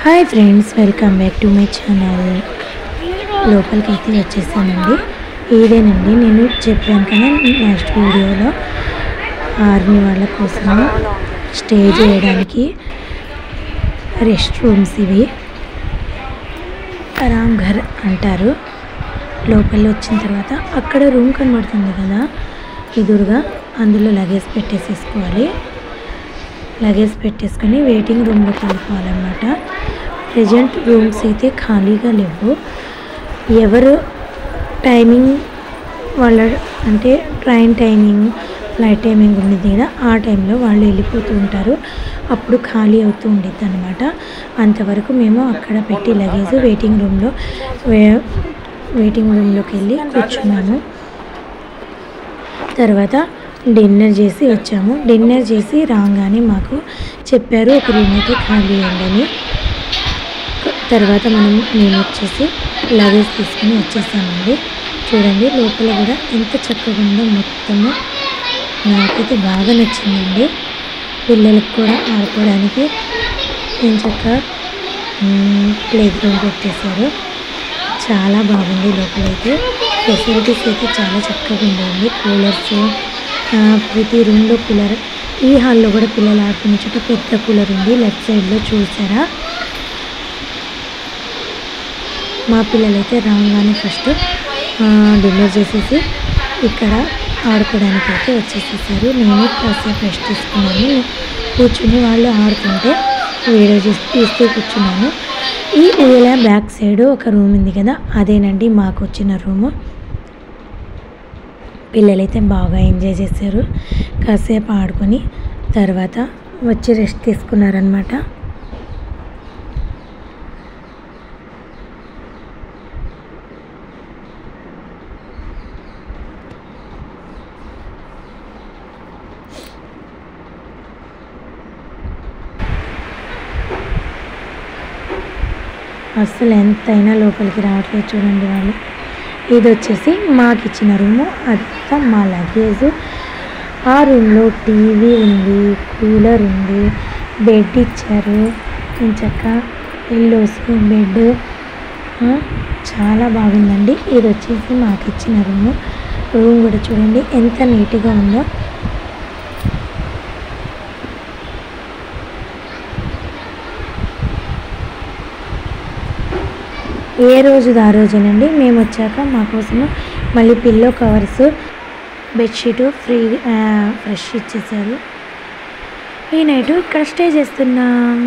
Hi friends, welcome back to my channel. లోపలికి అయితే వచ్చేసానండి. ఇదేనండి నేను చెప్పాను కదా నెక్స్ట్ వీడియోలో ఆర్మీ వాళ్ళ కోసం స్టే చేయడానికి రెస్ట్ రూమ్స్ ఇవి ఆరామ్ ఘర్ అంటారు. లోపల వచ్చిన తర్వాత అక్కడ రూమ్ కనబడుతుంది కదా ఎదురుగా, అందులో లగేజ్ పెట్టేసేసుకోవాలి. లగేజ్ పెట్టేసుకొని వెయిటింగ్ రూమ్లోకి వెళ్ళిపోవాలన్నమాట. ప్రజెంట్ రూమ్స్ అయితే ఖాళీగా లేవు. ఎవరు టైమింగ్ వాళ్ళ అంటే ట్రైన్ టైమింగ్ ఫ్లైట్ టైమింగ్ ఉండేది కదా, ఆ టైంలో వాళ్ళు వెళ్ళిపోతూ ఉంటారు. అప్పుడు ఖాళీ అవుతూ ఉండేది అనమాట. అంతవరకు మేము అక్కడ పెట్టి లగేజ్ వెయిటింగ్ రూమ్లోకి వెళ్ళి కూర్చున్నాము. తర్వాత డిన్నర్ చేసి వచ్చాము. డిన్నర్ చేసి రాగానే మాకు చెప్పారు ఒక రూమ్ అయితే ఖాళీ అయిందని. తర్వాత మేము వచ్చేసి లగేజ్ తీసుకుని వచ్చేసామండి. చూడండి లోపల కూడా ఎంత చక్కగా ఉందో, మొత్తము నాకైతే బాగా నచ్చిందండి. పిల్లలకు కూడా ఆడుకోవడానికి నేను చక్కగా ప్లే గ్రౌండ్ పెట్టేశారు. చాలా బాగుంది. లోపలైతే ఫెసిలిటీస్ అయితే చాలా చక్కగా ఉందండి. కూలర్స్, ప్రతి రూమ్లో కూలర్. ఈ హాల్లో కూడా పిల్లలు ఆడుకునే చోట పెద్ద కూలర్ ఉంది. లెఫ్ట్ సైడ్లో చూసారా. మా పిల్లలైతే రాగానే ఫస్ట్ డిన్నర్ చేసేసి ఇక్కడ ఆడుకోవడానికి అయితే వచ్చేసేసారు. నేను కాసేపు రెస్ట్ తీసుకున్నాను. కూర్చుని వాళ్ళు ఆడుతుంటే వీడియో తీస్తూ కూర్చున్నాను. ఈ ఊళ్ళ బ్యాక్ సైడ్ ఒక రూమ్ ఉంది కదా, అదేనండి మాకు వచ్చిన రూము. పిల్లలైతే బాగా ఎంజాయ్ చేశారు. కాసేపు ఆడుకొని తర్వాత వచ్చి రెస్ట్ తీసుకున్నారనమాట. అస్సలు ఎంతైనా లోపలికి రావట్లేదు చూడండి వాళ్ళు. ఇది వచ్చేసి మాకు ఇచ్చిన రూము. అంతా మా లగేజ్. ఆ రూమ్లో టీవీ ఉంది, కూలర్ ఉంది, బెడ్ ఇచ్చారు. చక్కగా పిల్లోస్, బెడ్ చాలా బాగుందండి. ఇది వచ్చేసి మాకు ఇచ్చిన రూము. రూమ్ కూడా చూడండి ఎంత నీట్గా ఉందో. ఏ రోజుది ఆ రోజేనండి. మేము వచ్చాక మా కోసము మళ్ళీ pillow covers, bedsheet free fresh ఇచ్చేసారు. ఈ నైట్ ఇక్కడ స్టే చేస్తున్నాం.